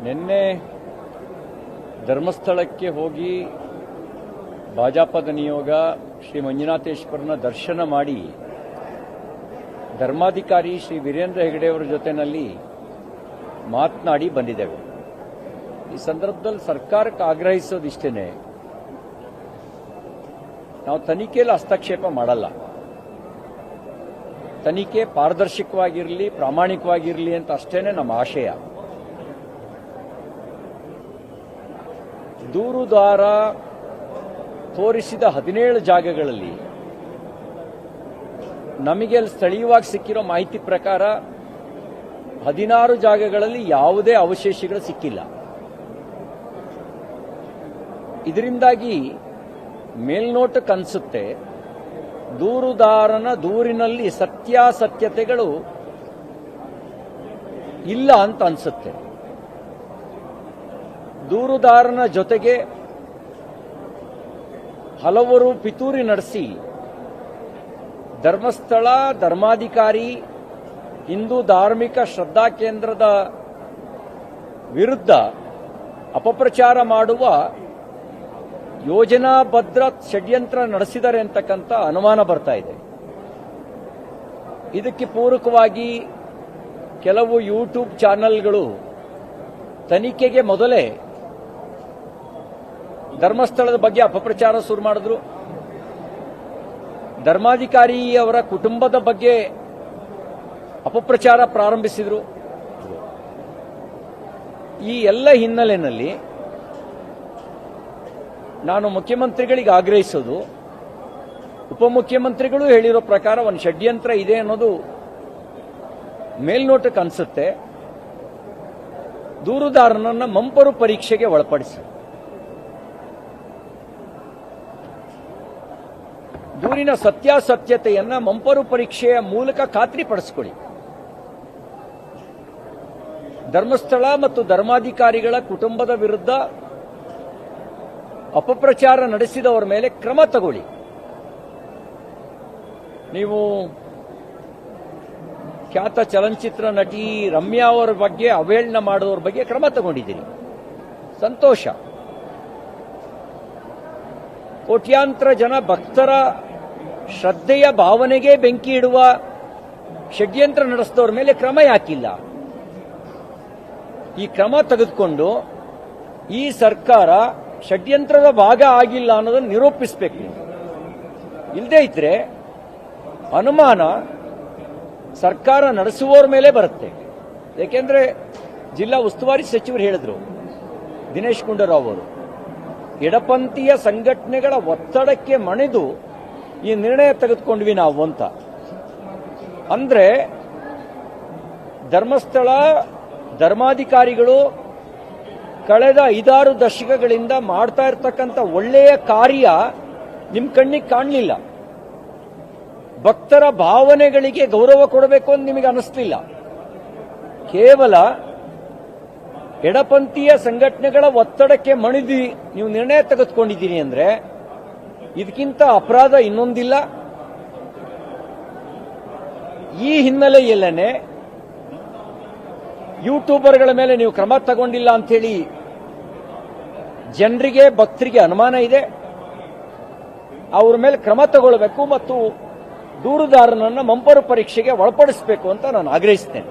ನಿನ್ನೆ ಧರ್ಮಸ್ಥಳಕ್ಕೆ ಹೋಗಿ ಭಾಜಪದ ನಿಯೋಗ ಶ್ರೀ ಮಂಜುನಾಥೇಶ್ವರನ ದರ್ಶನ ಮಾಡಿ ಧರ್ಮಾಧಿಕಾರಿ ಶ್ರೀ ವೀರೇಂದ್ರ ಹೆಗಡೆಯವರ ಜೊತೆಯಲ್ಲಿ ಮಾತನಾಡಿ ಬಂದಿದ್ದೇವೆ. ಈ ಸಂದರ್ಭದಲ್ಲಿ ಸರ್ಕಾರಕ್ಕೆ ಆಗ್ರಹಿಸೋದಿಷ್ಟೇನೆ, ನಾವು ತನಿಖೆಯಲ್ಲಿ ಹಸ್ತಕ್ಷೇಪ ಮಾಡಲ್ಲ. ತನಿಖೆ ಪಾರದರ್ಶಕವಾಗಿರಲಿ, ಪ್ರಾಮಾಣಿಕವಾಗಿರಲಿ ಅಂತ ಅಷ್ಟೇನೆ ನಮ್ಮ ಆಶಯ. ದೂರುದಾರ ತೋರಿಸಿದ 17 ಜಾಗಗಳಲ್ಲಿ ನಮಗೆ ಸ್ಥಳೀಯವಾಗಿ ಸಿಕ್ಕಿರೋ ಮಾಹಿತಿ ಪ್ರಕಾರ 16 ಜಾಗಗಳಲ್ಲಿ ಯಾವುದೇ ಅವಶೇಷಗಳು ಸಿಕ್ಕಿಲ್ಲ. ಇದರಿಂದಾಗಿ ಮೇಲ್ನೋಟಕ್ಕನ್ಸುತ್ತೆ ದೂರುದಾರನ ದೂರಿನಲ್ಲಿ ಸತ್ಯಾಸತ್ಯತೆಗಳು ಇಲ್ಲ ಅಂತ ಅನ್ಸುತ್ತೆ. ದೂರುದಾರನ ಜೊತೆಗೆ ಹಲವರು ಪಿತೂರಿ ನಡೆಸಿ ಧರ್ಮಸ್ಥಳ ಧರ್ಮಾಧಿಕಾರಿ ಹಿಂದೂ ಧಾರ್ಮಿಕ ಶ್ರದ್ಧಾ ಕೇಂದ್ರದ ವಿರುದ್ಧ ಅಪಪ್ರಚಾರ ಮಾಡುವ ಯೋಜನಾಬದ್ಧ ಷಡ್ಯಂತ್ರ ನಡೆಸಿದ್ದಾರೆ ಅಂತಕ್ಕಂಥ ಅನುಮಾನ ಬರ್ತಾ ಇದೆ. ಇದಕ್ಕೆ ಪೂರಕವಾಗಿ ಕೆಲವು ಯೂಟ್ಯೂಬ್ ಚಾನೆಲ್ಗಳು ತನಿಖೆಗೆ ಮೊದಲೇ ಧರ್ಮಸ್ಥಳದ ಬಗ್ಗೆ ಅಪಪ್ರಚಾರ ಶುರು ಮಾಡಿದ್ರು. ಧರ್ಮಾಧಿಕಾರಿ ಅವರ ಕುಟುಂಬದ ಬಗ್ಗೆ ಅಪಪ್ರಚಾರ ಪ್ರಾರಂಭಿಸಿದರು. ಈ ಎಲ್ಲ ಹಿನ್ನೆಲೆಯಲ್ಲಿ ನಾನು ಮುಖ್ಯಮಂತ್ರಿಗಳಿಗೆ ಆಗ್ರಹಿಸೋದು, ಉಪಮುಖ್ಯಮಂತ್ರಿಗಳು ಹೇಳಿರೋ ಪ್ರಕಾರ ಒಂದು ಷಡ್ಯಂತ್ರ ಇದೆ ಅನ್ನೋದು ಮೇಲ್ನೋಟಕ್ಕೆ ಅನ್ಸುತ್ತೆ. ದೂರುದಾರನನ್ನ ಮಂಪರು ಪರೀಕ್ಷೆಗೆ ಒಳಪಡಿಸಿ ದೂರಿನ ಸತ್ಯಾಸತ್ಯತೆಯನ್ನ ಮಂಪರು ಪರೀಕ್ಷೆಯ ಮೂಲಕ ಖಾತ್ರಿಪಡಿಸಿಕೊಳ್ಳಿ. ಧರ್ಮಸ್ಥಳ ಮತ್ತು ಧರ್ಮಾಧಿಕಾರಿಗಳ ಕುಟುಂಬದ ವಿರುದ್ಧ ಅಪಪ್ರಚಾರ ನಡೆಸಿದವರ ಮೇಲೆ ಕ್ರಮ ತಗೊಳ್ಳಿ. ನೀವು ಖ್ಯಾತ ಚಲನಚಿತ್ರ ನಟಿ ರಮ್ಯಾ ಅವರ ಬಗ್ಗೆ ಅವಹೇಳನ ಮಾಡುವವರ ಬಗ್ಗೆ ಕ್ರಮ ತಗೊಂಡಿದ್ದೀರಿ, ಸಂತೋಷ. ಕೋಟ್ಯಾಂತರ ಜನ ಭಕ್ತರ ಶ್ರದ್ಧೆಯ ಭಾವನೆಗೆ ಬೆಂಕಿ ಇಡುವ ಷಡ್ಯಂತ್ರ ನಡೆಸಿದವರ ಮೇಲೆ ಕ್ರಮ ಯಾಕಿಲ್ಲ? ಈ ಕ್ರಮ ತೆಗೆದುಕೊಂಡು ಈ ಸರ್ಕಾರ ಷಡ್ಯಂತ್ರದ ಭಾಗ ಆಗಿಲ್ಲ ಅನ್ನೋದನ್ನು ನಿರೂಪಿಸಬೇಕು. ಇಲ್ಲದೇ ಇದ್ರೆ ಅನುಮಾನ ಸರ್ಕಾರ ನಡೆಸುವವರ ಮೇಲೆ ಬರುತ್ತೆ. ಯಾಕೆಂದ್ರೆ ಜಿಲ್ಲಾ ಉಸ್ತುವಾರಿ ಸಚಿವರು ಹೇಳಿದ್ರು, ದಿನೇಶ್ ಗುಂಡೂರಾವ್ ಅವರು, ಎಡಪಂಥೀಯ ಸಂಘಟನೆಗಳ ಒತ್ತಡಕ್ಕೆ ಮಣಿದು ಈ ನಿರ್ಣಯ ತೆಗೆದುಕೊಂಡ್ವಿ ನಾವು ಅಂತ. ಅಂದ್ರೆ ಧರ್ಮಸ್ಥಳ ಧರ್ಮಾಧಿಕಾರಿಗಳು ಕಳೆದ 5-6 ದಶಕಗಳಿಂದ ಮಾಡ್ತಾ ಇರ್ತಕ್ಕಂಥ ಒಳ್ಳೆಯ ಕಾರ್ಯ ನಿಮ್ ಕಣ್ಣಿಗೆ ಕಾಣಲಿಲ್ಲ. ಭಕ್ತರ ಭಾವನೆಗಳಿಗೆ ಗೌರವ ಕೊಡಬೇಕು ಅಂತ ನಿಮಗೆ ಅನಿಸ್ಲಿಲ್ಲ. ಕೇವಲ ಎಡಪಂಥೀಯ ಸಂಘಟನೆಗಳ ಒತ್ತಡಕ್ಕೆ ಮಣಿದು ನೀವು ನಿರ್ಣಯ ತೆಗೆದುಕೊಂಡಿದ್ದೀರಿ ಅಂದ್ರೆ ಇದಕ್ಕಿಂತ ಅಪರಾಧ ಇನ್ನೊಂದಿಲ್ಲ. ಈ ಹಿನ್ನೆಲೆಯಲ್ಲೇನೆ ಯೂಟ್ಯೂಬರ್ಗಳ ಮೇಲೆ ನೀವು ಕ್ರಮ ತಗೊಂಡಿಲ್ಲ ಅಂತ ಹೇಳಿ ಜನರಿಗೆ ಭಕ್ತರಿಗೆ ಅನುಮಾನ ಇದೆ. ಅವರ ಮೇಲೆ ಕ್ರಮ ತಗೊಳ್ಬೇಕು ಮತ್ತು ದೂರುದಾರನನ್ನ ಮಂಪರು ಪರೀಕ್ಷೆಗೆ ಒಳಪಡಿಸಬೇಕು ಅಂತ ನಾನು ಆಗ್ರಹಿಸ್ತೇನೆ.